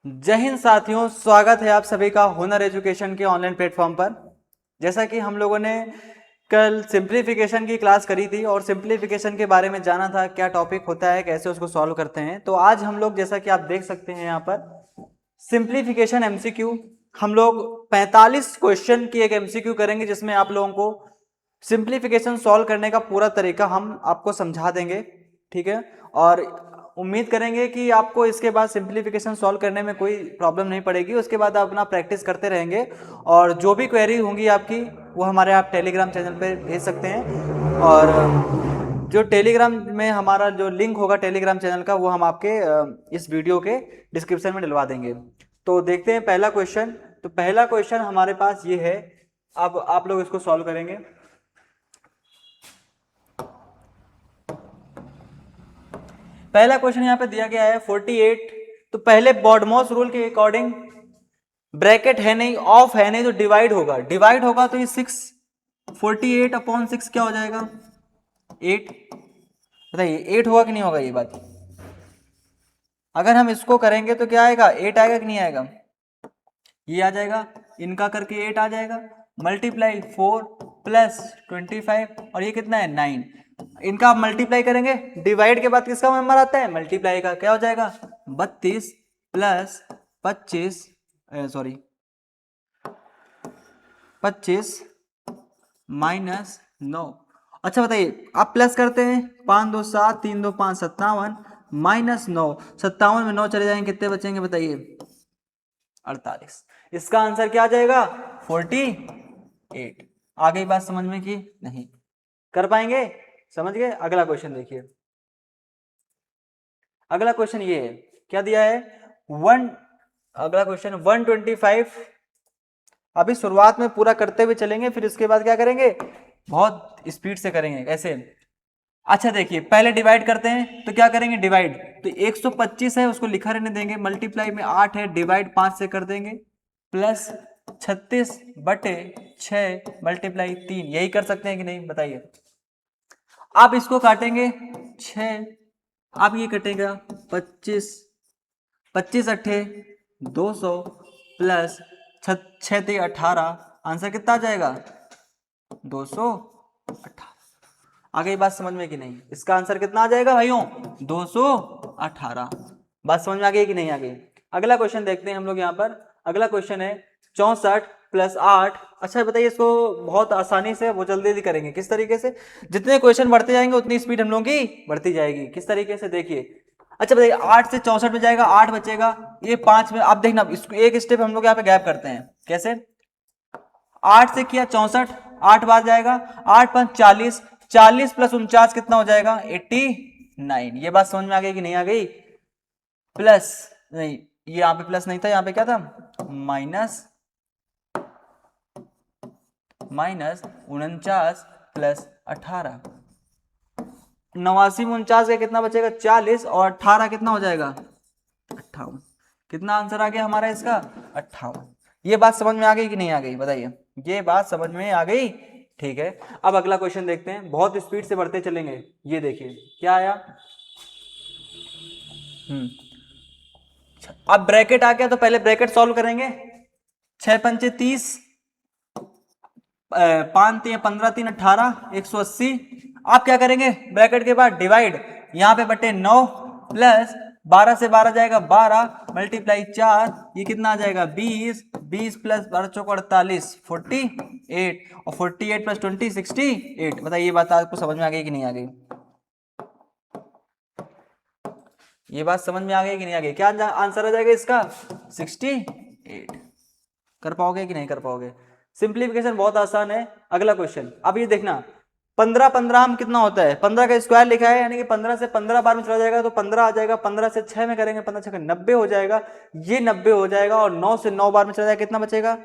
जय हिंद साथियों, स्वागत है आप सभी का हुनर एजुकेशन के ऑनलाइन प्लेटफॉर्म पर। जैसा कि हम लोगों ने कल सिंप्लीफिकेशन की क्लास करी थी और सिंप्लीफिकेशन के बारे में जाना था, क्या टॉपिक होता है, कैसे उसको सॉल्व करते हैं। तो आज हम लोग, जैसा कि आप देख सकते हैं यहाँ पर, सिंप्लीफिकेशन एमसीक्यू हम लोग 45 क्वेश्चन की एक एमसीक्यू करेंगे, जिसमें आप लोगों को सिंप्लीफिकेशन सॉल्व करने का पूरा तरीका हम आपको समझा देंगे। ठीक है, और उम्मीद करेंगे कि आपको इसके बाद सिंप्लीफिकेशन सॉल्व करने में कोई प्रॉब्लम नहीं पड़ेगी। उसके बाद आप अपना प्रैक्टिस करते रहेंगे और जो भी क्वेरी होंगी आपकी, वो हमारे आप टेलीग्राम चैनल पे भेज सकते हैं। और जो टेलीग्राम में हमारा जो लिंक होगा टेलीग्राम चैनल का, वो हम आपके इस वीडियो के डिस्क्रिप्शन में डलवा देंगे। तो देखते हैं पहला क्वेश्चन। तो पहला क्वेश्चन हमारे पास ये है, अब आप लोग इसको सॉल्व करेंगे। पहला क्वेश्चन यहाँ पे दिया गया है 48। तो पहले बॉडमॉस रूल के अकॉर्डिंग ब्रैकेट है नहीं, ऑफ है नहीं, तो डिवाइड होगा। डिवाइड होगा तो ये 6, 48/6 क्या हो जाएगा? 8। बताइए 8 होगा कि नहीं होगा ये बात? अगर हम इसको करेंगे तो क्या आएगा? 8 आएगा कि नहीं आएगा? ये आ जाएगा, इनका करके 8 आ जाएगा, मल्टीप्लाई 4 प्लस 25, और ये कितना है? 9। इनका आप मल्टीप्लाई करेंगे, डिवाइड के बाद किसका मेंबर आता है? मल्टीप्लाई का। क्या हो जाएगा? 32 प्लस 25, सॉरी 25 माइनस 9। अच्छा बताइए, आप प्लस करते हैं, 5 2 7, 3 2 5 57, माइनस 9। 57 में 9 चले जाएंगे, कितने बचेंगे बताइए? 48। इसका आंसर क्या आ जाएगा? 48। आ गई बात समझ में कि नहीं? कर पाएंगे? समझ गए? अगला क्वेश्चन देखिए। अगला क्वेश्चन ये है, क्या दिया है? अगला क्वेश्चन 125। अभी शुरुआत में पूरा करते हुए चलेंगे, फिर इसके बाद क्या करेंगे? बहुत स्पीड से करेंगे। कैसे? अच्छा देखिए, पहले डिवाइड करते हैं, तो क्या करेंगे? डिवाइड तो 125 है, उसको लिखा रहने देंगे, मल्टीप्लाई में 8 है, डिवाइड 5 से कर देंगे, प्लस 36/6 मल्टीप्लाई 3। यही कर सकते हैं कि नहीं बताइए? आप इसको काटेंगे 6, आप ये कटेगा 25, 25 अट्ठे 200 प्लस 6 18। आंसर कितना आ जाएगा? 218। आ गई बात समझ में कि नहीं? इसका आंसर कितना आ जाएगा भाइयों? 218। बात समझ में आ गई कि नहीं आ गई? अगला क्वेश्चन देखते हैं हम लोग यहाँ पर। अगला क्वेश्चन है 64 प्लस 8। अच्छा बताइए, इसको बहुत आसानी से वो जल्दी जल्दी करेंगे। किस तरीके से? जितने क्वेश्चन बढ़ते जाएंगे उतनी स्पीड हम लोगों की बढ़ती जाएगी। किस तरीके से देखिए। अच्छा बताइए, 8 से 64 में जाएगा, 8 बचेगा, ये 5 में। आप देखना, इसको एक स्टेप हम लोग यहाँ पे गैप करते हैं। कैसे? 8 से किया 64, 8 बाद जाएगा, 8 5 40, 40 प्लस 49 कितना हो जाएगा? 89। ये बात समझ में आ गई कि नहीं आ गई? प्लस नहीं, ये यहाँ पे प्लस नहीं था, यहाँ पे क्या था? Minus 49 plus 18। 89 में 49 का कितना बचेगा? 40, और 18 कितना हो जाएगा? 58। कितना आंसर आ गया हमारा इसका? 58। ये बात समझ में आ गई कि नहीं आ गई बताइए? ये बात समझ में आ गई? ठीक है, अब अगला क्वेश्चन देखते हैं। बहुत स्पीड से बढ़ते चलेंगे। ये देखिए क्या आया। अब ब्रैकेट आ गया, तो पहले ब्रैकेट सॉल्व करेंगे। 6 पंचे 30, 5 3 15 3 18, 180। आप क्या करेंगे? ब्रैकेट के बाद डिवाइड, यहाँ पे बटे 9 प्लस 12 से 12 जाएगा 12, मल्टीप्लाई 4, ये कितना आ जाएगा? 20, 20 प्लस 12 चौक 48, 48, और 48 प्लस 20 68। बताइए ये बात आपको समझ में आ गई कि नहीं आ गई? ये बात समझ में आ गई कि नहीं आ गई? क्या आंसर आ जाएगा इसका? 68। कर पाओगे कि नहीं कर पाओगे? सिंप्लीफिकेशन बहुत आसान है। अगला क्वेश्चन, अब ये देखना, 15 15 हम कितना होता है? 15 का स्क्वायर लिखा है, यानी कि 15 से 15 बार में चला जाएगा तो 15 आ जाएगा। 15 से 6 में करेंगे, 15 6 90 हो जाएगा, ये 90 हो जाएगा। और 9 से 9 बार में चला जाएगा, कितना बचेगा?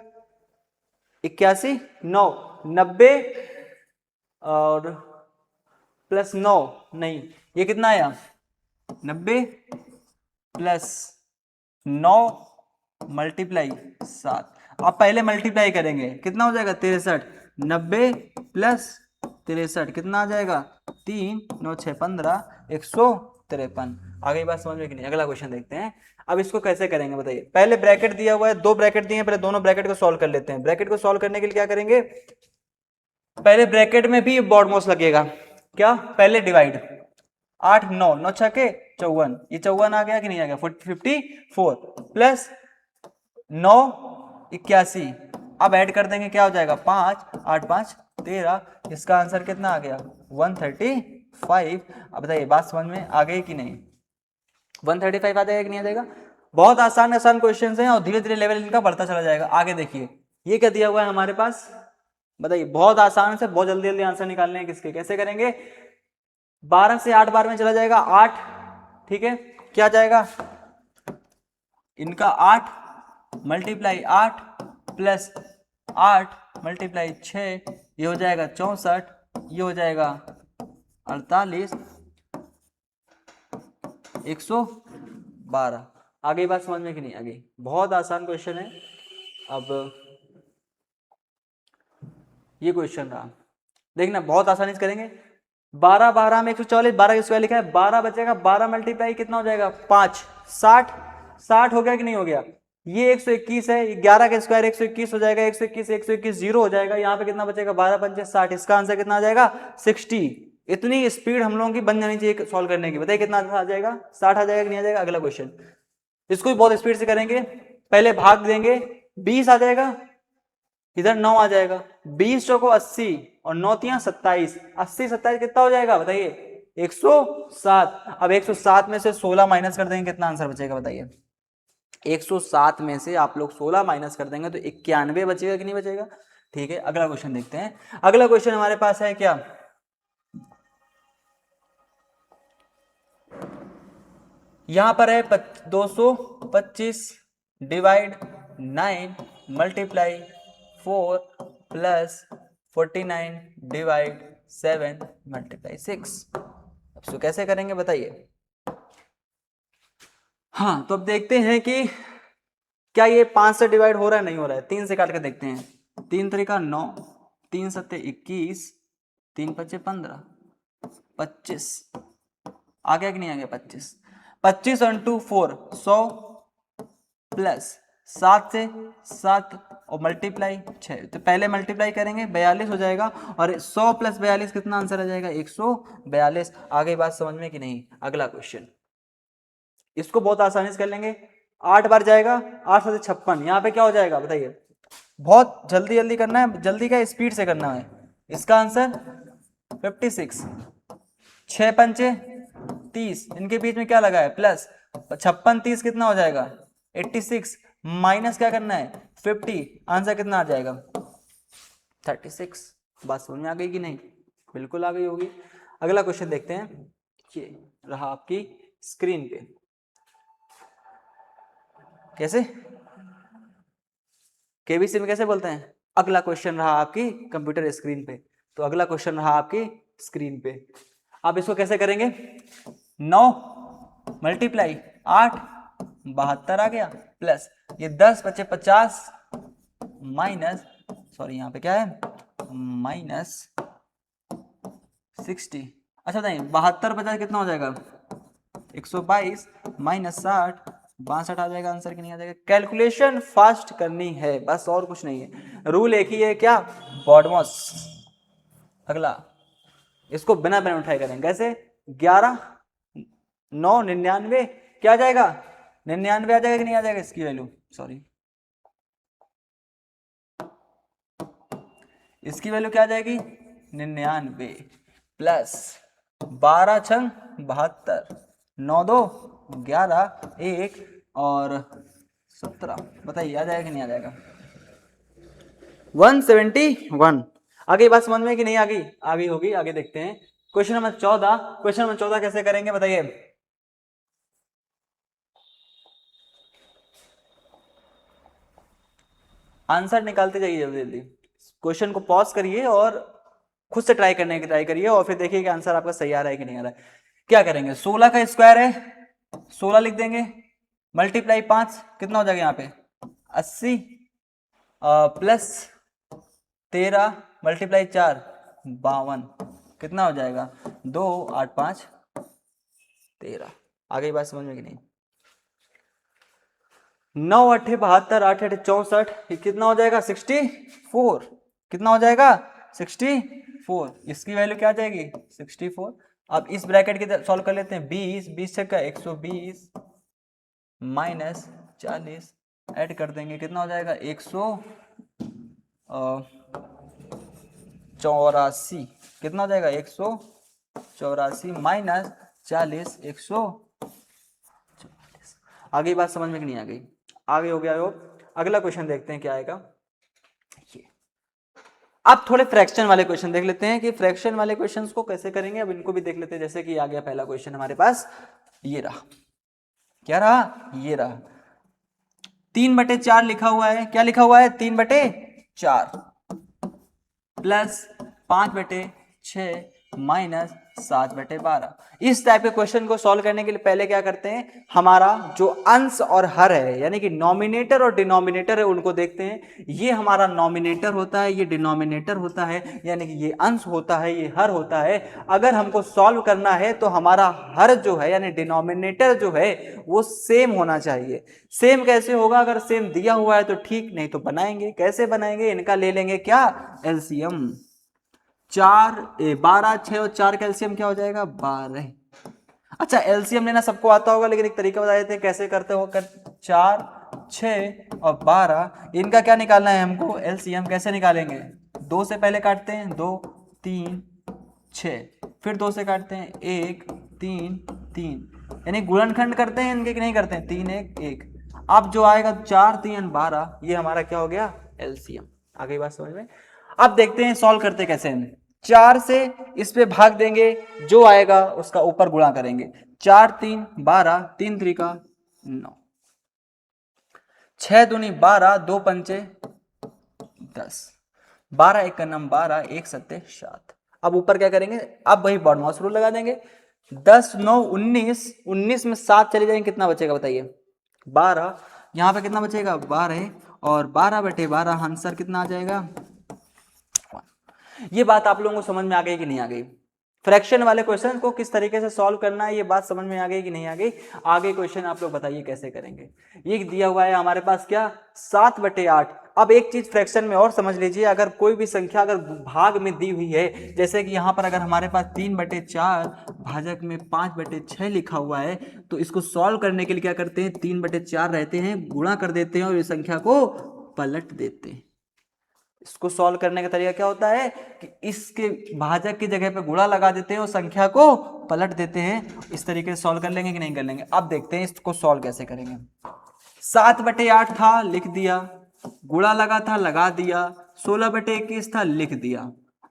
81। 9 90 और प्लस 9, नहीं, ये कितना आया? 90 प्लस 9 मल्टीप्लाई 7। आप पहले मल्टीप्लाई करेंगे, कितना हो जाएगा? 63। 90 प्लस 63 कितना आ जाएगा? 3 9 6 15, 153। आगे बात समझ में कि नहीं? अगला क्वेश्चन देखते हैं। अब इसको कैसे करेंगे बताइए। पहले ब्रैकेट दिया हुआ है, दो ब्रैकेट दिए हैं, पहले दोनों ब्रैकेट को सॉल्व कर लेते हैं। ब्रैकेट को सॉल्व करने के लिए क्या करेंगे, पहले ब्रैकेट में भी बॉडमोस्ट लगेगा। क्या, पहले डिवाइड, 8 9 9 छके 54, ये 54 आ गया कि नहीं आ गया, 54 प्लस 9 81। अब ऐड कर देंगे, क्या हो जाएगा, 5 8 5 13। इसका आंसर कितना आ गया, 135। अब बताइए बात समझ में आ गई कि नहीं? 135 आ जाएगा कि नहीं आ जाएगा? बहुत आसान आसान क्वेश्चन हैं और धीरे धीरे लेवल इनका बढ़ता चला जाएगा। आगे देखिए, ये क्या दिया हुआ है हमारे पास, बताइए। बहुत आसान से बहुत जल्दी जल्दी आंसर निकालने हैं किसके, कैसे करेंगे। 12 से 8 बार में चला जाएगा 8, ठीक है। क्या जाएगा इनका 8 मल्टीप्लाई 8 प्लस 8 मल्टीप्लाई 6, ये हो जाएगा 64, ये हो जाएगा 48, 112। आगे बात समझ में कि नहीं? आगे बहुत आसान क्वेश्चन है। अब ये क्वेश्चन रहा, देखना बहुत आसानी से करेंगे। 12 12 में 144, 12 का स्क्वायर लिखा है, 12 बचेगा, 12 मल्टीप्लाई कितना हो जाएगा, 5 60। 60 हो गया कि नहीं हो गया? ये 121 है, 11 का स्क्वायर 121 हो जाएगा, 121 121 जीरो हो जाएगा। यहाँ पे कितना बचेगा, 12 पंचे 60। इसका आंसर कितना आ जाएगा, 60। इतनी स्पीड हम लोगों की बन जानी चाहिए सॉल्व करने की। बताइए कितना आ जाएगा, 60 आ जाएगा कि नहीं आ जाएगा? अगला क्वेश्चन, इसको भी बहुत स्पीड से करेंगे। पहले भाग देंगे, 20 आ जाएगा, इधर 9 आ जाएगा, 20 चौको 80 और 9 तिया 27, 80 27 कितना हो जाएगा बताइए, 107। अब 107 में से 16 माइनस कर देंगे, कितना आंसर बचेगा बताइए। 107 में से आप लोग 16 माइनस कर देंगे तो 91 बचेगा कि नहीं बचेगा? ठीक है, अगला क्वेश्चन देखते हैं। अगला क्वेश्चन हमारे पास है क्या, यहां पर है 225 divide 9 multiply 4 plus 49 divide 7 multiply 6। अब इसको कैसे करेंगे बताइए। हाँ, तो अब देखते हैं कि क्या ये 5 से डिवाइड हो रहा है, नहीं हो रहा है। 3 से काट के देखते हैं। 3 तरीका 9, 3 सत्ते 21, 3 पच्चे 15, 25 आ गया कि नहीं आ गया? 25 25 इंटू 4 100 प्लस 7 से 7 और मल्टीप्लाई 6। तो पहले मल्टीप्लाई करेंगे, 42 हो जाएगा, और 100 प्लस 42 कितना आंसर आ जाएगा, 142। आगे बात समझ में कि नहीं? अगला क्वेश्चन, इसको बहुत आसानी से कर लेंगे। 8 बार जाएगा, 8 से 56, यहाँ पे क्या हो जाएगा बताइए। बहुत जल्दी जल्दी करना है, जल्दी का स्पीड से करना है। इसका आंसर 56, 6 पंचे 30, इनके बीच में क्या लगा है, प्लस 56 30 कितना हो जाएगा, 86, माइनस क्या करना है, 50, आंसर कितना आ जाएगा, 36। बात समझ में आ गई कि नहीं? बिल्कुल आ गई होगी। अगला क्वेश्चन देखते हैं, ये रहा आपकी स्क्रीन पे। कैसे, केबीसी में कैसे बोलते हैं? अगला क्वेश्चन रहा आपकी कंप्यूटर स्क्रीन पे। तो अगला क्वेश्चन रहा आपकी स्क्रीन पे। आप इसको कैसे करेंगे, 9 मल्टीप्लाई 8 72 आ गया, प्लस ये 10 बचे 50 माइनस, सॉरी यहाँ पे क्या है, माइनस 60। अच्छा नहीं, 72 50 कितना हो जाएगा, 122 माइनस 60, 62 आ जाएगा आंसर कि नहीं आ जाएगा? कैलकुलेशन फास्ट करनी है बस, और कुछ नहीं है। रूल एक ही है, क्या, बॉडमॉस। अगला, इसको बिना पेन उठाए करेंगे, कैसे, 11 9 99, क्या आ जाएगा, 99 आ जाएगा कि नहीं आ जाएगा? इसकी वैल्यू, सॉरी, इसकी वैल्यू क्या आ जाएगी, 99 प्लस 12 छंग 72, 9 2 11, 1 और 17, बताइए आ जाएगा कि नहीं आ जाएगा? 171। आगे बात समझ में कि नहीं आ गई? आ गई होगी। आगे देखते हैं क्वेश्चन नंबर 14। क्वेश्चन नंबर 14 कैसे करेंगे बताइए। आंसर निकालते जाइए जल्दी जल्दी, क्वेश्चन को पॉज करिए और खुद से ट्राई करने की ट्राई करिए, और फिर देखिए कि आंसर आपका सही आ रहा है कि नहीं आ रहा है। क्या करेंगे, 16 का स्क्वायर है, 16 लिख देंगे, मल्टीप्लाई 5 कितना हो जाएगा यहाँ पे, 80 प्लस 13 मल्टीप्लाई 4 52, कितना हो जाएगा, 2 8 5 13। आगे बात समझ में कि नहीं? 9 8 72 8 8 64, ये कितना हो जाएगा 64। कितना हो जाएगा 64। इसकी वैल्यू क्या आ जाएगी 64। अब इस ब्रैकेट की सॉल्व कर लेते हैं। 20 20 से क्या 120 माइनस 40 ऐड कर देंगे, कितना हो जाएगा 184। कितना हो जाएगा 184 माइनस 40 144। आगे बात समझ में कि नहीं आ गई? आगे हो गया हो। अगला क्वेश्चन देखते हैं क्या आएगा। ये अब थोड़े फ्रैक्शन वाले क्वेश्चन देख लेते हैं कि फ्रैक्शन वाले क्वेश्चंस को कैसे करेंगे। अब इनको भी देख लेते हैं। जैसे कि आ गया पहला क्वेश्चन हमारे पास, ये रहा। क्या रहा? ये रहा। 3/4 लिखा हुआ है। क्या लिखा हुआ है? 3/4 प्लस 5/6 माइनस 7/12। इस टाइप के क्वेश्चन को सॉल्व करने के लिए पहले क्या करते हैं, हमारा जो अंश और हर है यानी कि नॉमिनेटर और डिनोमिनेटर है उनको देखते हैं। ये हमारा नॉमिनेटर होता है, ये डिनोमिनेटर होता है, यानी कि ये अंश होता है, ये हर होता है। अगर हमको सॉल्व करना है तो हमारा हर जो है यानी डिनोमिनेटर जो है वो सेम होना चाहिए। सेम कैसे होगा? अगर सेम दिया हुआ है तो ठीक, नहीं तो बनाएंगे। कैसे बनाएंगे? इनका ले लेंगे क्या? एलसीएम। 12 6 और 4 का एलसीएम क्या हो जाएगा? 12। अच्छा, एलसीएम लेना सबको आता होगा, लेकिन एक तरीका बता देते हैं कैसे करते हो। 4 6 और 12, इनका क्या निकालना है हमको? एलसीएम। कैसे निकालेंगे? 2 से पहले काटते हैं, 2 3 6, फिर 2 से काटते हैं, 1 3 3, यानी गुणनखंड करते हैं इनके कि नहीं करते हैं? 3 1 1। अब जो आएगा 4 3 12, ये हमारा क्या हो गया? एलसीएम। आ गई बात समझ में? अब देखते हैं सॉल्व करते कैसे हैं। 4 से इस पे भाग देंगे, जो आएगा उसका ऊपर गुणा करेंगे। 4 3 12, 3 3 का 9, 6 दूनी 12, 2 पंचे 10, 12 1 का नाम 12, 1 7 7। अब ऊपर क्या करेंगे? अब वही बॉडमास रूल लगा देंगे। 10 9 19, 19 में 7 चले जाएंगे, कितना बचेगा बताइए? 12। यहाँ पे कितना बचेगा? 12, और 12/12 आंसर कितना आ जाएगा? ये बात आप लोगों को समझ में आ गई कि नहीं आ गई? फ्रैक्शन वाले क्वेश्चन को किस तरीके से सॉल्व करना है, ये बात समझ में आ गई कि नहीं आ गई? आगे क्वेश्चन आप लोग बताइए कैसे करेंगे। ये दिया हुआ है हमारे पास क्या? 7/8। अब एक चीज फ्रैक्शन में और समझ लीजिए, अगर कोई भी संख्या अगर भाग में दी हुई है, जैसे कि यहाँ पर अगर हमारे पास 3/4 भाजक में 5/6 लिखा हुआ है, तो इसको सॉल्व करने के लिए क्या करते हैं? 3/4 रहते हैं, गुणा कर देते हैं और इस संख्या को पलट देते हैं। इसको सॉल्व करने का तरीका क्या होता है कि इसके भाजक की जगह पे गुणा लगा देते हैं और संख्या को पलट देते हैं। इस तरीके से सॉल्व कर लेंगे कि नहीं कर लेंगे? अब देखते हैं इसको सॉल्व कैसे करेंगे। 7/8 था, लिख दिया। गुणा लगा था, लगा दिया। 16/21 था, लिख दिया।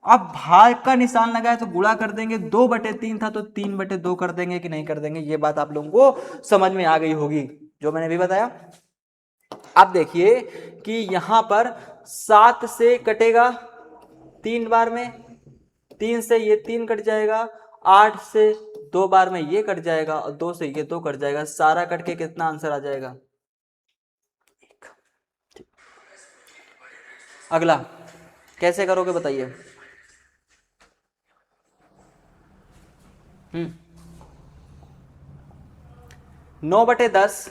अब भाग का निशान लगा है तो गुणा कर देंगे। 2/3 था तो 3/2 कर देंगे कि नहीं कर देंगे? ये बात आप लोगों को समझ में आ गई होगी जो मैंने भी बताया। अब देखिए कि यहां पर 7 से कटेगा 3 बार में, 3 से ये 3 कट जाएगा, 8 से 2 बार में ये कट जाएगा और 2 से ये 2 कट जाएगा। सारा कट के कितना आंसर आ जाएगा? 1। अगला कैसे करोगे बताइए? 9/10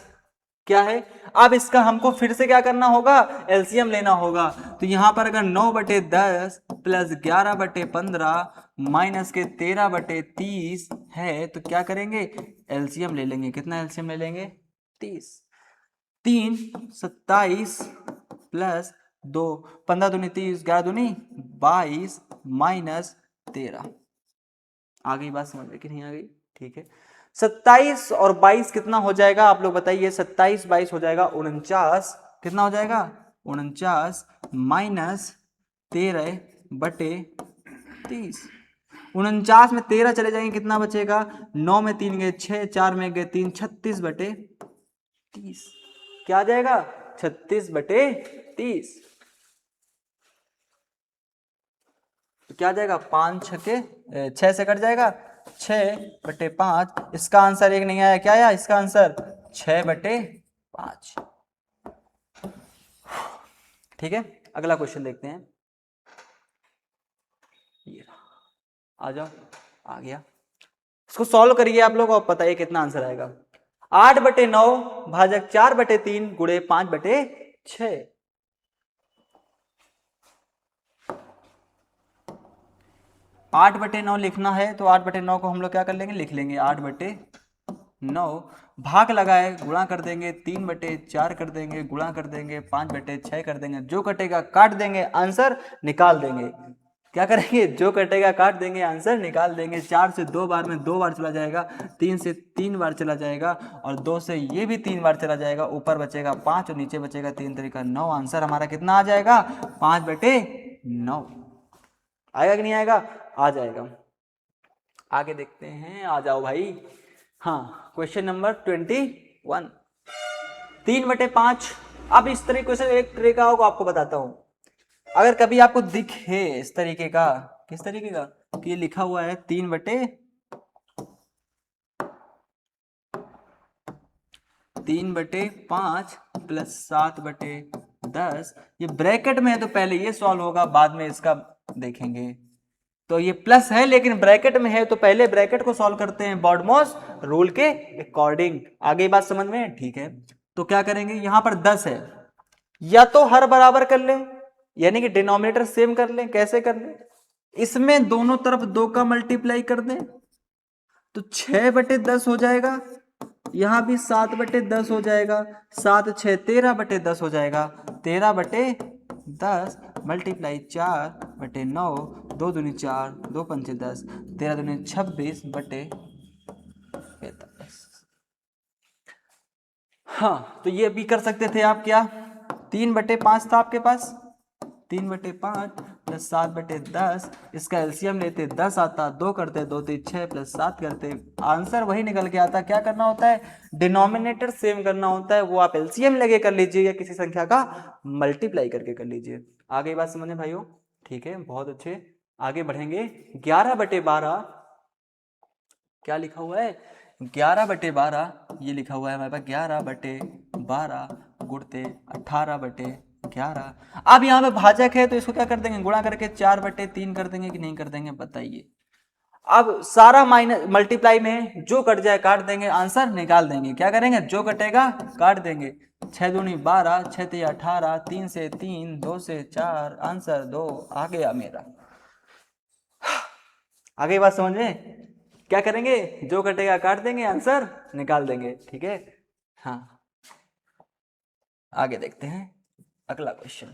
क्या है? अब इसका हमको फिर से क्या करना होगा? एलसीएम लेना होगा। तो यहां पर अगर 9/10 प्लस 11/15 माइनस के 13/30 है तो क्या करेंगे? एलसीएम ले लेंगे। कितना एलसीएम ले लेंगे? 30। 3 27 प्लस 2 15 दूनी 30, 11 दूनी 22 माइनस 13। आ गई बात समझ में कि नहीं आ गई? ठीक है। 27 और 22 कितना हो जाएगा आप लोग बताइए? 27 22 हो जाएगा 49। कितना हो जाएगा? 49 माइनस 13/30। 49 में 13 चले जाएंगे, कितना बचेगा? 9 में 3 गए 6, 4 में गए 3, 36/30। क्या आ जाएगा? 36/30। तो क्या आ जाएगा? 5 6 6 से कट जाएगा, 6/5। इसका आंसर 1 नहीं आया। क्या आया इसका आंसर? 6/5। ठीक है, अगला क्वेश्चन देखते हैं। ये आ जाओ, आ गया। इसको सॉल्व करिए आप लोग और बताइए कितना आंसर आएगा। 8/9 भाजक 4/3 गुणे 5/6। 8/9 लिखना है तो 8/9 को हम लोग क्या कर लेंगे, लिख लेंगे 8/9, भाग लगाए गुणा कर देंगे, 3/4 कर देंगे, गुणा कर देंगे, 5/6 कर देंगे, जो कटेगा काट देंगे, आंसर निकाल देंगे। क्या करेंगे, जो कटेगा काट देंगे, आंसर निकाल देंगे। 4 से 2 बार में 2 बार चला जाएगा, 3 से 3 बार चला जाएगा, और 2 से ये भी 3 बार चला जाएगा, ऊपर बचेगा 5 और नीचे बचेगा 3 तरीका 9। आंसर हमारा कितना आ जाएगा, 5/9। आएगा कि नहीं आएगा, आ जाएगा। आगे देखते हैं, आ जाओ भाई। हाँ, क्वेश्चन नंबर 21, 3/5। अब इस तरीके से एक तरीका होगा, आपको बताता हूं। अगर कभी आपको दिखे इस तरीके का, किस तरीके का, कि ये लिखा हुआ है 3/5 प्लस 7/10, ये ब्रैकेट में है तो पहले ये सॉल्व होगा, बाद में इसका देखेंगे। तो ये प्लस है लेकिन ब्रैकेट में है, तो पहले ब्रैकेट को सॉल्व करते हैं बॉडमॉस रूल के अकॉर्डिंग। आगे बात समझ में, ठीक है। तो क्या करेंगे, यहां पर 10 है, या तो हर बराबर कर लें, यानी कि डिनोमिनेटर सेम कर लें। कैसे कर लें, इसमें दोनों तरफ 2 का मल्टीप्लाई कर दें तो 6/10 हो जाएगा, यहां भी 7/10 हो जाएगा, 7 6 13/10 हो जाएगा, 13/10 मल्टीप्लाई 4/9, 2 दूनी 4, 2 पंचे 10, 13 दूनी 26/45। हाँ, तो ये भी कर सकते थे आप। क्या, 3/5 था आपके पास, 3/5 प्लस 7/10, इसका एलसीएम लेते 10 आता, 2 करते 2 3 6 प्लस 7 करते, आंसर वही निकल के आता। क्या करना होता है, डिनोमिनेटर सेम करना होता है, वो आप एलसीएम लगे कर लीजिए या किसी संख्या का मल्टीप्लाई करके कर लीजिए। आगे बात समझे भाइयों, ठीक है, बहुत अच्छे। आगे बढ़ेंगे, 11/12 क्या लिखा हुआ है, 11/12 ये लिखा हुआ है हमारे पास, 11/12 गुणते 18/11। अब यहाँ पे भाजक है तो इसको क्या कर देंगे, गुणा करके 4/3 कर देंगे कि नहीं कर देंगे, बताइए। अब सारा माइनस मल्टीप्लाई में जो कट जाए काट देंगे, आंसर निकाल देंगे। क्या करेंगे, जो कटेगा काट देंगे। 6 दूनी 12, 6 3 18, 3 से 3, 2 से 4, आंसर 2 आ गया मेरा। आगे बात समझ में, क्या करेंगे, जो कटेगा काट देंगे, आंसर निकाल देंगे, ठीक है। हाँ, आगे देखते हैं अगला क्वेश्चन।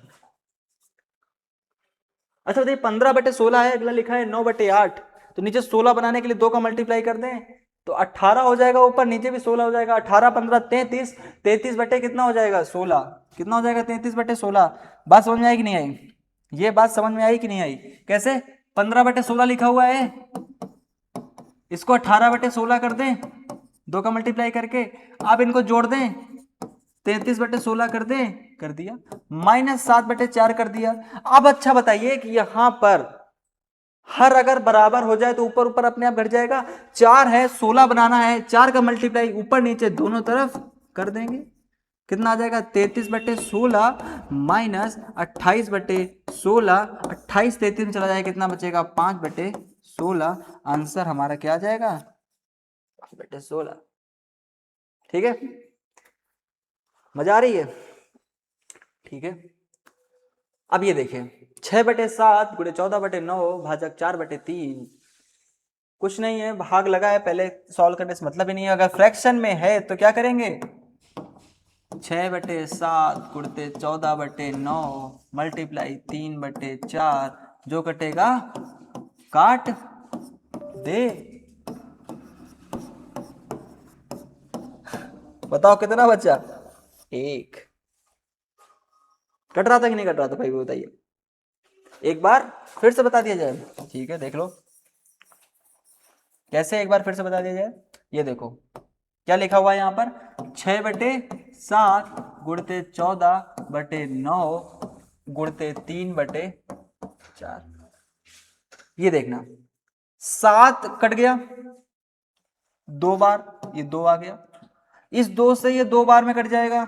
अच्छा बताइए, 15/16 है, अगला लिखा है 9/8, तो नीचे 16 बनाने के लिए 2 का मल्टीप्लाई कर दें तो 18 हो जाएगा, ऊपर नीचे भी 16 हो जाएगा। 18 15 33, 33 बटे कितना हो जाएगा, 16। कितना हो जाएगा, 33/16। बात समझ में आई कि नहीं आई, ये बात समझ में आई कि नहीं आई। कैसे, 15/16 लिखा हुआ है, इसको 18/16 कर दें, 2 का मल्टीप्लाई करके, आप इनको जोड़ दें, 33/16 कर दें, कर दिया, -7/4 कर दिया। अब अच्छा बताइए कि यहां पर हर अगर बराबर हो जाए तो ऊपर ऊपर अपने आप घट जाएगा। 4 है, 16 बनाना है, 4 का मल्टीप्लाई ऊपर नीचे दोनों तरफ कर देंगे, कितना आ जाएगा, 33/16 -28/16, 28 33 में चला जाएगा, कितना बचेगा, 5/16। आंसर हमारा क्या आ जाएगा, 5/16। ठीक है, मजा आ रही है, ठीक है। अब ये देखिए, 6/7 गुणे 14/9 भाजक 4/3, कुछ नहीं है, भाग लगा है, पहले सॉल्व करने से मतलब ही नहीं है। अगर फ्रैक्शन में है तो क्या करेंगे, 6/7 गुणते 14/9 मल्टीप्लाई 3/4, जो कटेगा काट दे। बताओ कितना बचा, 1। कट रहा था कि नहीं कट रहा था भाई, बताइए, एक बार फिर से बता दिया जाए। ठीक है, देख लो कैसे, एक बार फिर से बता दिया जाए। ये देखो क्या लिखा हुआ है यहाँ पर, 6/7 गुणते 14/9 गुणते 3/4। ये देखना, 7 कट गया 2 बार, ये 2 आ गया, इस 2 से ये 2 बार में कट जाएगा,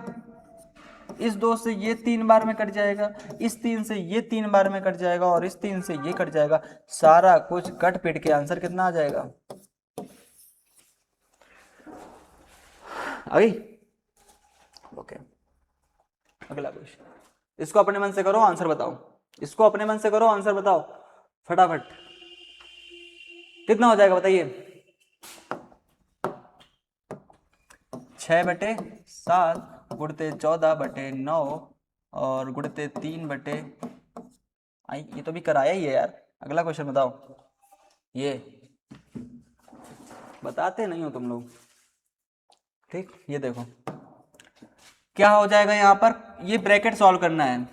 इस 2 से ये 3 बार में कट जाएगा, इस 3 से ये 3 बार में कट जाएगा, और इस 3 से ये कट जाएगा। सारा कुछ कट पिट के आंसर कितना आ जाएगा, आ गई? ओके, अगला क्वेश्चन। इसको अपने मन से करो, आंसर बताओ। इसको अपने मन से करो, आंसर बताओ फटाफट। कितना हो जाएगा बताइए? 6/7 गुणते 14/9 और गुणते 3 आई, ये तो भी कराया ही है यार। अगला क्वेश्चन बताओ। ये बताते नहीं हो तुम लोग, ठीक। ये देखो क्या हो जाएगा यहाँ पर, ये ब्रैकेट सॉल्व करना है।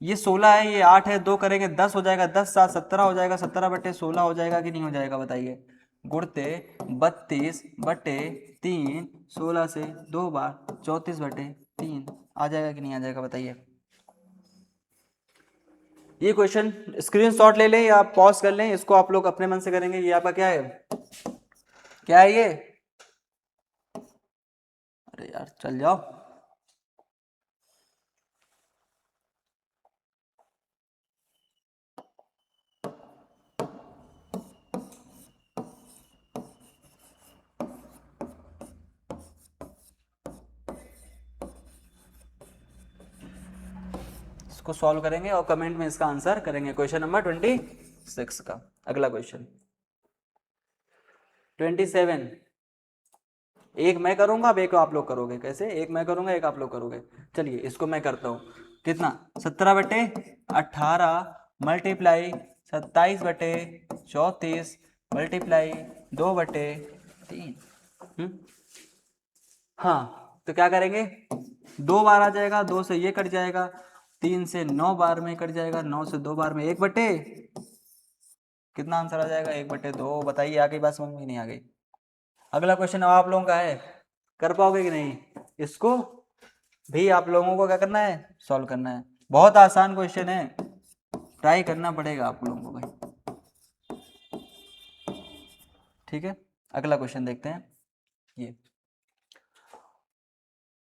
ये 16 है, ये 8 है, 2 करेंगे 10 हो जाएगा, 10 7 17 हो जाएगा, 17/16 हो जाएगा कि नहीं हो जाएगा बताइए? गुणते 32/3, 16 से 2 बार 34/3 आ जाएगा कि नहीं आ जाएगा बताइए? ये क्वेश्चन स्क्रीनशॉट ले लें या पॉज कर लें, इसको आप लोग अपने मन से करेंगे। ये आपका क्या है, क्या है ये? अरे यार चल जाओ। इसको सॉल्व करेंगे और कमेंट में इसका आंसर करेंगे। क्वेश्चन नंबर 26 का अगला क्वेश्चन 27। एक मैं करूंगा, अब एक आप लोग करोगे। कैसे? एक मैं करूंगा, एक आप लोग करोगे। चलिए इसको मैं करता हूं। कितना? 17/18 मल्टीप्लाई 27/34 मल्टीप्लाई 2/3। हाँ तो क्या करेंगे, 2 बार आ जाएगा, 2 से ये कट जाएगा, 3 से 9 बार में कट जाएगा, 9 से 2 बार में 1/, कितना आंसर आ जाएगा? 1/2। बताइए आ गई बात समझ में? नहीं आ गई? अगला क्वेश्चन अब आप लोगों का है, कर पाओगे कि नहीं? इसको भी आप लोगों को क्या करना है, सॉल्व करना है। बहुत आसान क्वेश्चन है, ट्राई करना पड़ेगा आप लोगों को भाई, ठीक है। अगला क्वेश्चन देखते हैं। ये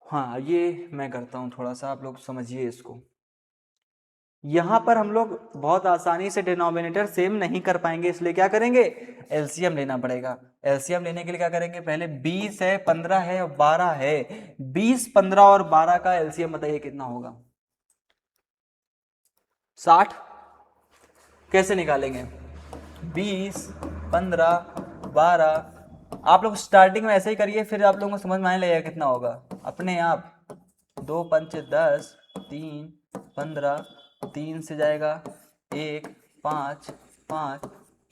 हाँ ये मैं करता हूँ, थोड़ा सा आप लोग समझिए इसको। यहाँ पर हम लोग बहुत आसानी से डिनोमिनेटर सेम नहीं कर पाएंगे, इसलिए क्या करेंगे, एलसीएम लेना पड़ेगा। एलसीएम लेने के लिए क्या करेंगे, पहले 20 है, 15 है और 12 है। 20, 15 और 12 का एलसीएम बताइए कितना होगा? 60। कैसे निकालेंगे? 20, 15, 12। आप लोग स्टार्टिंग में ऐसे ही करिए, फिर आप लोगों को समझ में आने लगेगा कितना होगा अपने आप। 2 पंचे 10, 3 15, 3 से जाएगा 1, 5, 5,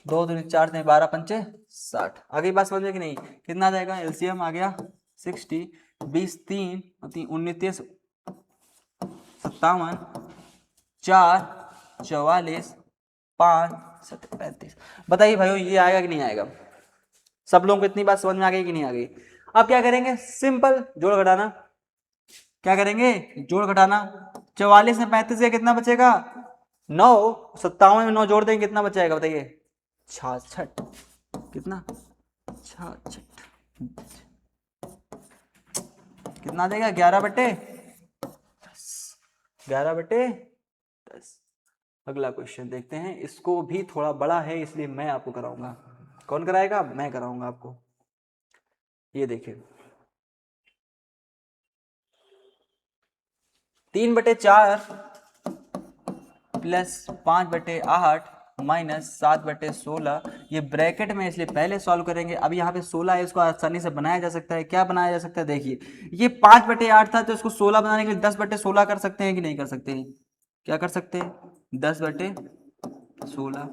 2 दूनी 4, 12 पंचे 60। आगे बात समझ में कि नहीं? कितना आ जाएगा? एलसीएम आ गया 60। 20 3 19 57, 4 44, 5 7 35। बताइए भाइयों ये आएगा कि नहीं आएगा? सब लोगों को इतनी बात समझ में आ गई कि नहीं आ गई? अब क्या करेंगे, सिंपल जोड़ घटाना। क्या करेंगे? जोड़ घटाना। 44 में 35 का कितना बचेगा? 9। 57 में 9 जोड़ देंगे कितना बचेगा बताइए? 66। कितना? 66। कितना देगा? 11/10। 11/10। अगला क्वेश्चन देखते हैं, इसको भी थोड़ा बड़ा है इसलिए मैं आपको कराऊंगा। कौन कराएगा? मैं कराऊंगा आपको। ये देखिए 3/4 प्लस 5/8 माइनस 7/16। ये ब्रैकेट में इसलिए पहले सॉल्व करेंगे। अब यहाँ पे 16 है, इसको आसानी से बनाया जा सकता है। क्या बनाया जा सकता है? देखिए ये 5/8 था तो इसको 16 बनाने के लिए 10/16 कर सकते हैं कि नहीं कर सकते हैं? क्या कर सकते हैं? 10/16।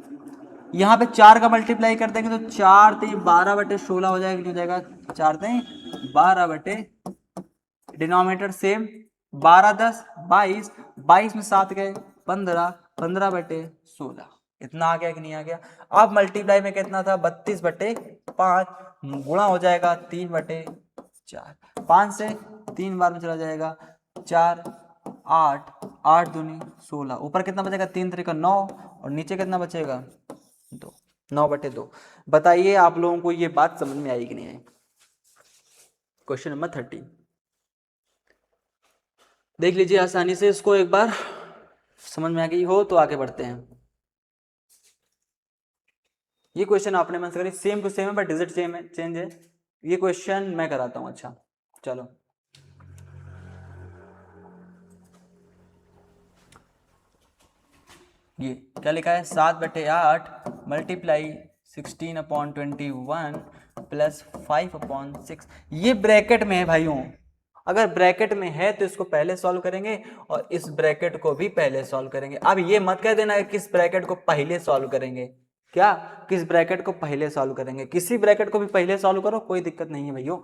यहाँ पे 4 का मल्टीप्लाई कर देंगे तो 4 3 12/16 हो जाएगा, नहीं हो जाएगा? 4 3 12 डिनोमिनेटर सेम, 12 10 22, 22 में 7 गए 15, 15/16। इतना आ गया कि नहीं आ गया? अब मल्टीप्लाई में कितना था? 32/5 गुणा हो जाएगा 3/4। 5 से 3 बार में चला जाएगा, 4 8, 8 दूनी 16। ऊपर कितना बचेगा? 3 3 का 9 और नीचे कितना बचेगा? 2। 9/2। बताइए आप लोगों को ये बात समझ में आई कि नहीं आई? क्वेश्चन नंबर 30 देख लीजिए आसानी से इसको, एक बार समझ में आ गई हो तो आगे बढ़ते हैं। ये क्वेश्चन आपने मन से करी, सेम टू सेम है बट डिजिट सेम है, चेंज है। ये क्वेश्चन मैं कराता हूं। अच्छा चलो ये क्या लिखा है, 7/8 मल्टीप्लाई 16/21 प्लस 5/6। ये ब्रैकेट में है भाइयों, अगर ब्रैकेट में है तो इसको पहले सॉल्व करेंगे और इस ब्रैकेट को भी पहले सॉल्व करेंगे। अब ये मत कह देना किस ब्रैकेट को पहले सॉल्व करेंगे, क्या किस ब्रैकेट को पहले सॉल्व करेंगे, किसी ब्रैकेट को भी पहले सॉल्व करो, कोई दिक्कत नहीं है भैया।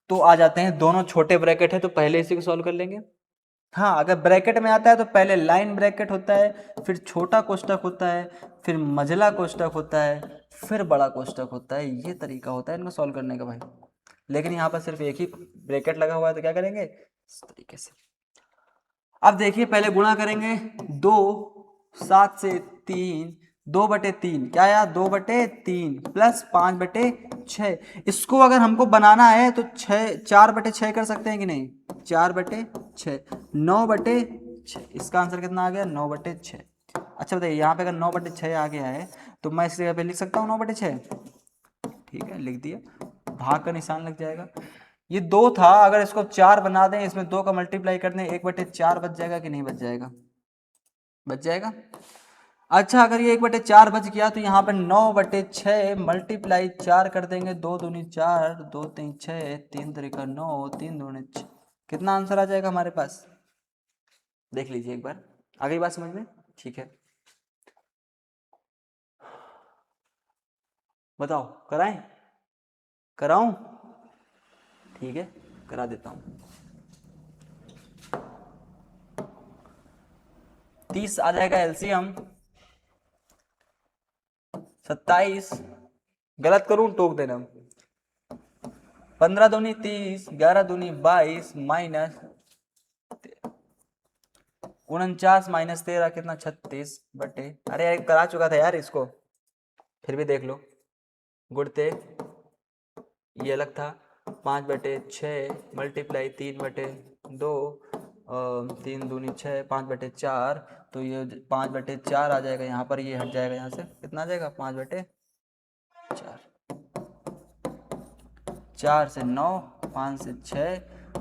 तो आ जाते हैं, दोनों छोटे ब्रैकेट है तो पहले इसी को सॉल्व कर लेंगे। हाँ, अगर ब्रैकेट में आता है तो पहले लाइन ब्रैकेट होता है, फिर छोटा कोष्टक होता है, फिर मझला कोष्टक होता है, फिर बड़ा कोष्टक होता है। ये तरीका होता है इनको सॉल्व करने का भाई। लेकिन यहाँ पर सिर्फ एक ही ब्रैकेट लगा हुआ है तो क्या करेंगे, इस तरीके से। अब देखिए पहले गुणा करेंगे, 2 7 से 3, 2/3 क्या यार, 2/3 प्लस 5/6। इसको अगर हमको बनाना है तो 4/6 कर सकते हैं कि नहीं, 4/6, 9/6। इसका आंसर कितना आ गया, 9/6। अच्छा बताइए, यहाँ पे अगर 9/6 आ गया है तो मैं इस जगह पे लिख सकता हूँ 9/6। ठीक है, लिख दिया, भाग का निशान लग जाएगा। ये 2 था, अगर इसको 4 बना दें, इसमें 2 का मल्टीप्लाई कर दें, 1/4 बच जाएगा कि नहीं बच जाएगा, बच जाएगा। अच्छा, अगर ये 1/4 बच गया तो यहाँ पर 9/6 मल्टीप्लाई 4 कर देंगे, 2 दूनी 4, 2 3 6, 3 3 9, 3 दूनी 6। कितना आंसर आ जाएगा हमारे पास, देख लीजिए एक बार, आ गई बात समझ में। ठीक है, बताओ कराएं, कराऊं, ठीक है करा देता हूं। 30 आ जाएगा एलसीएम, 27, गलत करूं टोक देना, 15 दूनी 30, 11 दूनी 22, माइनस 49 माइनस 13 कितना, 36 बटे, अरे करा चुका था यार इसको, फिर भी देख लो, गुड़ते ये अलग था, 5/6 मल्टीप्लाई 3/2, 3 दूनी 6, 5/4, तो ये 5/4 आ जाएगा यहाँ पर, ये हट जाएगा यहाँ से, कितना आ जाएगा 5/4, 4 से 9, 5 से 6,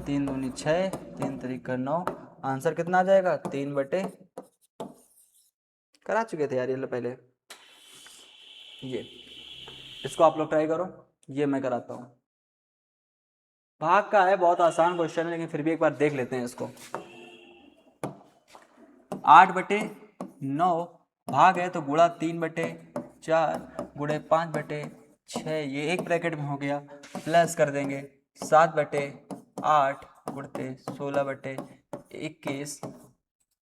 3 दूनी 6, 3 3 9, आंसर कितना आ जाएगा 3/, करा चुके थे यार ये पहले। ये इसको आप लोग ट्राई करो, ये मैं कराता हूँ। भाग का है, बहुत आसान क्वेश्चन है, लेकिन फिर भी एक बार देख लेते हैं इसको। 8/9 भाग है तो गुणा 3/4 गुणे 5/6, ये एक ब्रैकेट में हो गया, प्लस कर देंगे 7/8 गुणते 16/21,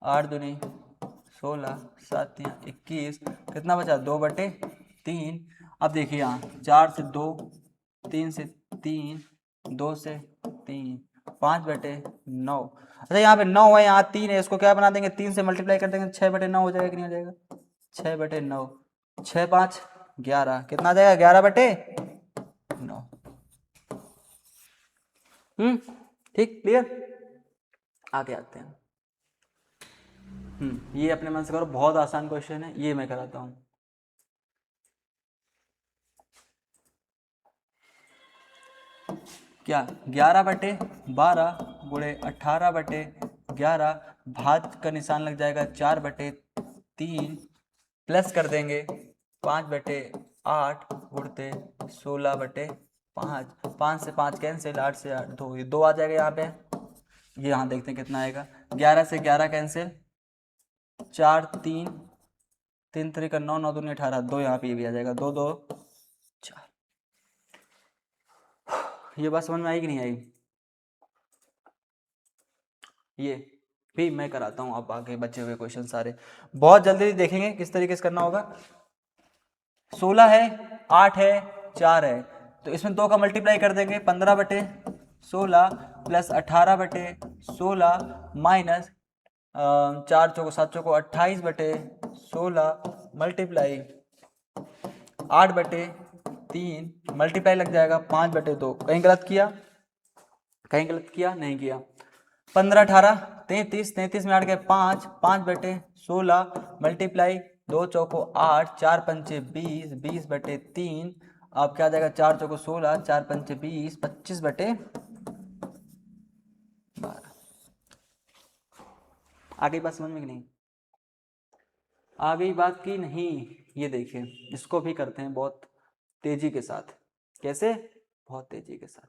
8 दूनी 16, 7 या 21, कितना बचा 2/3। अब देखिए यहाँ 4 से 2, 3 से 3, 2 से 3, 5/9। अच्छा यहाँ पे 9 है, यहाँ 3 है, इसको क्या बना देंगे, 3 से मल्टीप्लाई कर देंगे, 6/9 हो जाएगा कि नहीं हो जाएगा, 6/9, 6 5 11, कितना आ जाएगा 11/9। ठीक, क्लियर, आगे आते हैं। ये अपने मन से करो, बहुत आसान क्वेश्चन है, ये मैं कराता हूँ। क्या 11/12 गुणे 18/11, भाग का निशान लग जाएगा 4/3, प्लस कर देंगे 5/8 गुणते 16/5, 5 से 5 कैंसिल, 8 से 8 2, ये 2 आ जाएगा यहाँ पे। ये यहाँ देखते हैं कितना आएगा, 11 से 11 कैंसिल, 4 3 3 3 9, 9 दूनी 18, 2 यहाँ पे ये भी आ जाएगा, 2 2 4। ये बात समझ में आई कि नहीं आई, ये भी मैं कराता हूँ। अब आगे बचे हुए क्वेश्चन सारे बहुत जल्दी देखेंगे किस तरीके से करना होगा। 16 है, 8 है, 4 है, तो इसमें 2 का मल्टीप्लाई कर देंगे, 15/16 प्लस 18/16 माइनस 4 चौको 7 चौको 28/16 मल्टीप्लाई 8/3 मल्टीप्लाई लग जाएगा 5/2। कहीं गलत किया, कहीं गलत किया नहीं किया। 15 18 33, 33 में 8 गए 5, 5/16 मल्टीप्लाई 2 चौको 8, 4 पंचे 20, 20/3, अब क्या आ जाएगा 4 चौको 16, 4 पंचे 20, 25/, आ गई बात समझ में कि नहीं? आ गई बात की नहीं? ये देखिए, इसको भी करते हैं बहुत तेजी के साथ। कैसे? बहुत तेजी के साथ।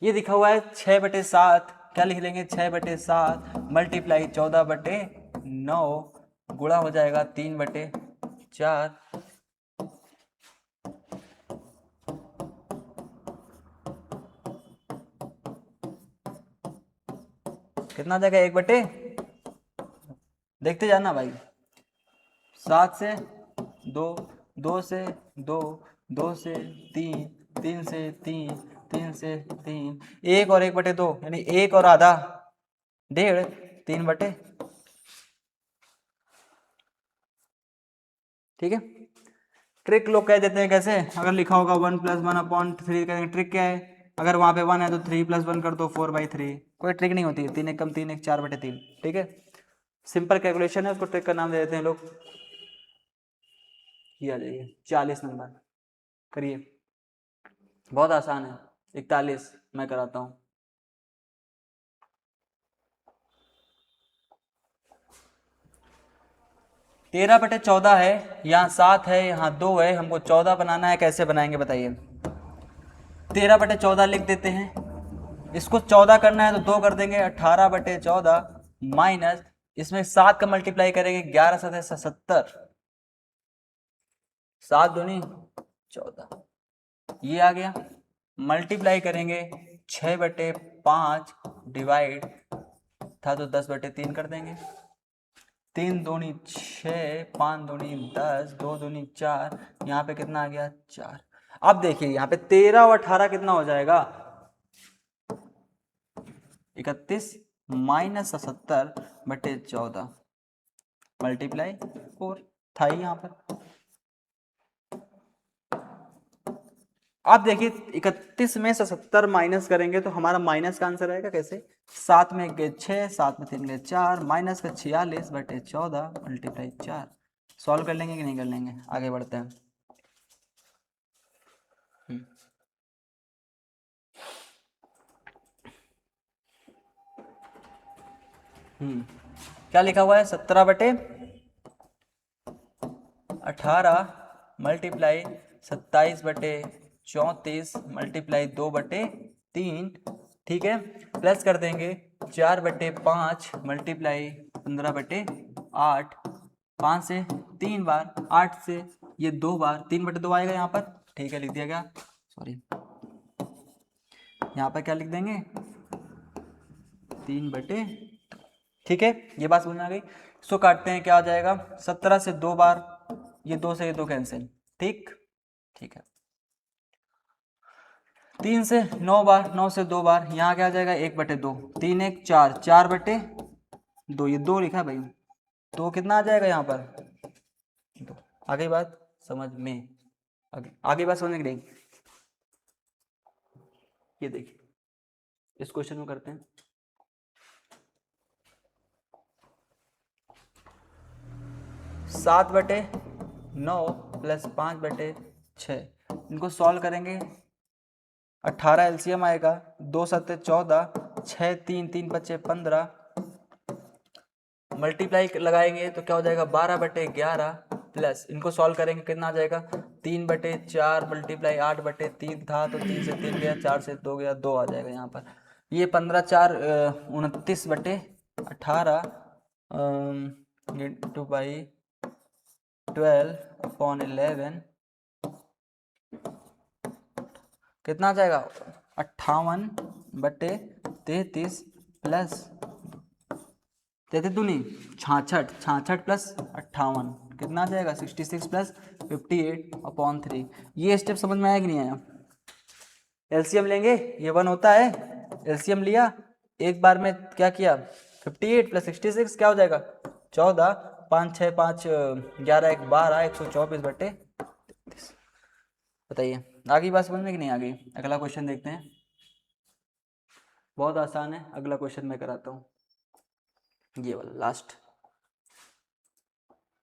ये लिखा हुआ है 6/7, क्या लिख लेंगे? 6/7 मल्टीप्लाई 14/9 गुणा हो जाएगा 3/4। कितना आ जाएगा? 1/, देखते जाना भाई। 7 से 2, 2 से 2, 2 से 3, 3 से 3, 3 से 3, 1 और 1/2 यानी 1 और आधा 1.5, 3/, ठीक है। ट्रिक लोग कह देते हैं कैसे? अगर लिखा होगा 1 + 1/3 करेंगे, ट्रिक क्या है? अगर वहां पे 1 है तो 3 + 1 कर दो 4/3। कोई ट्रिक नहीं होती है, 3 × 3 = 4/3, ठीक है। सिंपल कैलकुलेशन है, उसको ट्रिक का नाम दे देते हैं लोग। ये आ जाइए 40 नंबर, करिए। बहुत आसान है। 41 मैं कराता हूँ। तेरह बटे 14 है, यहाँ 7 है, यहाँ 2 है, हमको 14 बनाना है। कैसे बनाएंगे बताइए? 13/14 लिख देते हैं। इसको 14 करना है तो 2 कर देंगे, 18/14 माइनस इसमें 7 का मल्टीप्लाई करेंगे, 11 × 7 = 70, 7 दूनी 14, ये आ गया। मल्टीप्लाई करेंगे 6/5 डिवाइड था तो 10/3 कर देंगे। 3 दूनी 6, 5 दूनी 10, 2 दूनी 4, यहाँ पे कितना आ गया? 4। अब देखिए यहाँ पे 13 और 18 कितना हो जाएगा? 31 माइनस 70/14 मल्टीप्लाई 4 था ही यहाँ पर। अब देखिए 31 में से 70 माइनस करेंगे तो हमारा माइनस का आंसर आएगा। कैसे? 7 में 1 6, 7 में 3 4, माइनस का 46/14 मल्टीप्लाई 4। सॉल्व कर लेंगे कि नहीं कर लेंगे? आगे बढ़ते हैं। क्या लिखा हुआ है? 17/18 मल्टीप्लाई 27/34 मल्टीप्लाई 2/3, ठीक है। प्लस कर देंगे 4/5 मल्टीप्लाई 15/8, 5 से 3 बार, 8 से ये 2 बार, 3/2 आएगा यहाँ पर, ठीक है, लिख दिया गया। सॉरी, यहाँ पर क्या लिख देंगे? 3/, ठीक है। ये बात समझ में आ गई। इसको काटते हैं, क्या आ जाएगा? 17 से 2 बार, ये 2 से ये 2 कैंसिल, ठीक, ठीक है। 3 से 9 बार, 9 से 2 बार, यहाँ क्या आ जाएगा? 1/2, 3 1 4, 4/2, ये 2 लिखा है भाई, तो कितना आ जाएगा यहाँ पर? 2। आगे बात समझ में? आगे बात समझने के लिए ये देखिए, इस क्वेश्चन में करते हैं। 7/9 प्लस 5/6, इनको सॉल्व करेंगे। 18 एलसीएम आएगा, 2 7 14, 6 3 3 5 15, मल्टीप्लाई लगाएंगे तो क्या हो जाएगा? 12/11 प्लस इनको सॉल्व करेंगे, कितना आ जाएगा? 3/4 मल्टीप्लाई 8/3 था तो 3 से 3 गया, 4 से 2 गया, 2 आ जाएगा यहाँ पर। ये 15 4 29/18 इंटू बाई 12/11 कितना आ जाएगा? 58/33 प्लस 33 दूनी 66, 66 प्लस 58 कितना आ जाएगा? 66 प्लस 58/3। ये स्टेप समझ में आया कि नहीं आया? एलसीएम लेंगे, ये 1 होता है, एलसीएम लिया, एक बार में क्या किया? 58 प्लस 66 क्या हो जाएगा? 14, 5 6 5 11 1 12, 124/33। बताइए आगे बात समझ में कि नहीं आ गई? अगला क्वेश्चन देखते हैं, बहुत आसान है। अगला क्वेश्चन मैं कराता हूँ, ये वाला लास्ट।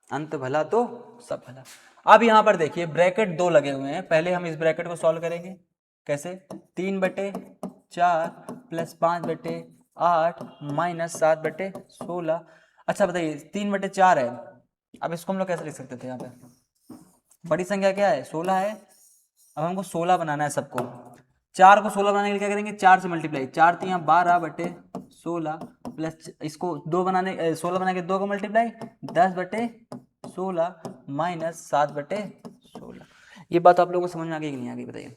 अंत भला तो सब भला। अब यहाँ पर देखिए ब्रैकेट 2 लगे हुए हैं, पहले हम इस ब्रैकेट को सॉल्व करेंगे। कैसे? 3/4 प्लस 5/8 माइनस 7/16। अच्छा बताइए 3/4 है, अब इसको हम लोग कैसे लिख सकते थे? यहाँ पे बड़ी संख्या क्या है? 16 है। अब हमको 16 बनाना है सबको। 4 को 16 बनाने के लिए क्या करेंगे? 4 से मल्टीप्लाई, 4 3 12/16 प्लस इसको 2 बनाने 16 बना के 2 को मल्टीप्लाई 10/16 माइनस 7/16। ये बात आप लोगों को समझ में आ गई कि नहीं आ गई बताइए?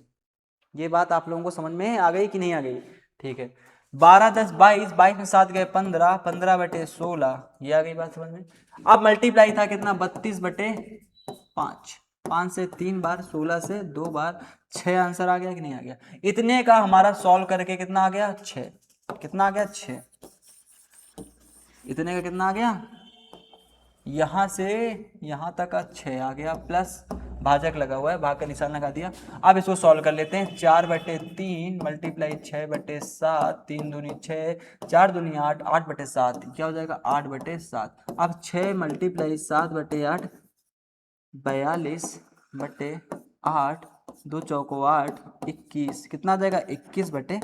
ये बात आप लोगों को समझ में आ गई कि नहीं आ गई? ठीक है। 12 10 22, 22 में 7 गए 15, 15/16, ये आ गई बात समझ में। अब मल्टीप्लाई था कितना? 32/5, 5 से 3 बार, 16 से 2 बार, 6 आंसर आ गया कि नहीं आ गया? इतने का हमारा सॉल्व करके कितना आ गया? 6। कितना आ गया? 6। इतने का कितना आ गया? यहां से यहां तक का 6 आ गया, प्लस भाजक लगा हुआ है, भाग का निशान लगा दिया। अब इसको सॉल्व कर लेते हैं। 4/3 मल्टीप्लाई 6/7, 3 दूनी 6, 4 दूनी 8, 8/7 क्या हो जाएगा? 8/7। अब 6 मल्टीप्लाई 7/8, 42/8, 2 चौको 8, 21, कितना आ जाएगा? 21/।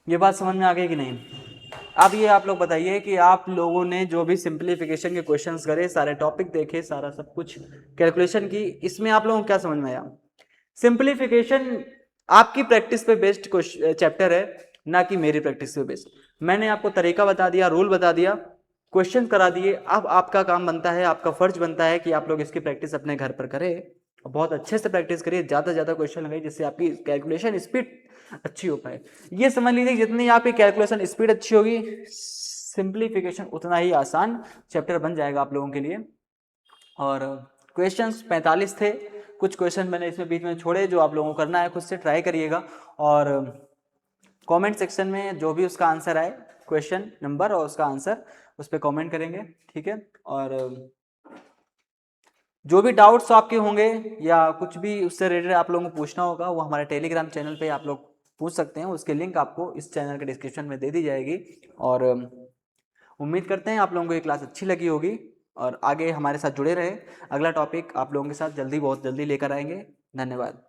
ये बात समझ में आ गई कि नहीं? अब ये आप लोग बताइए कि आप लोगों ने जो भी सिंप्लीफिकेशन के क्वेश्चंस करे, सारे टॉपिक देखे, सारा सब कुछ कैलकुलेशन की, इसमें आप लोगों को क्या समझ में आया? सिंप्लीफिकेशन आपकी प्रैक्टिस पे बेस्ड चैप्टर है, ना कि मेरी प्रैक्टिस पे बेस्ड। मैंने आपको तरीका बता दिया, रूल बता दिया, क्वेश्चन करा दिए। अब आपका काम बनता है, आपका फर्ज बनता है कि आप लोग इसकी प्रैक्टिस अपने घर पर करें, बहुत अच्छे से प्रैक्टिस करिए, ज़्यादा से ज़्यादा क्वेश्चन लगाइए, जिससे आपकी कैलकुलेशन स्पीड अच्छी हो पाए। ये समझ लीजिए जितनी आपकी कैलकुलेशन स्पीड अच्छी होगी, सिंप्लीफिकेशन उतना ही आसान चैप्टर बन जाएगा आप लोगों के लिए। और क्वेश्चंस 45 थे, कुछ क्वेश्चन मैंने इसमें बीच में छोड़े, जो आप लोगों को करना है खुद से ट्राई करिएगा। और कमेंट सेक्शन में जो भी उसका आंसर आए, क्वेश्चन नंबर और उसका आंसर, उस पर कमेंट करेंगे, ठीक है। और जो भी डाउट्स आपके होंगे या कुछ भी उससे रिलेटेड आप लोगों को पूछना होगा, वो हमारे टेलीग्राम चैनल पे आप लोग पूछ सकते हैं। उसके लिंक आपको इस चैनल के डिस्क्रिप्शन में दे दी जाएगी। और उम्मीद करते हैं आप लोगों को ये क्लास अच्छी लगी होगी और आगे हमारे साथ जुड़े रहे। अगला टॉपिक आप लोगों के साथ जल्दी, बहुत जल्दी लेकर आएंगे। धन्यवाद।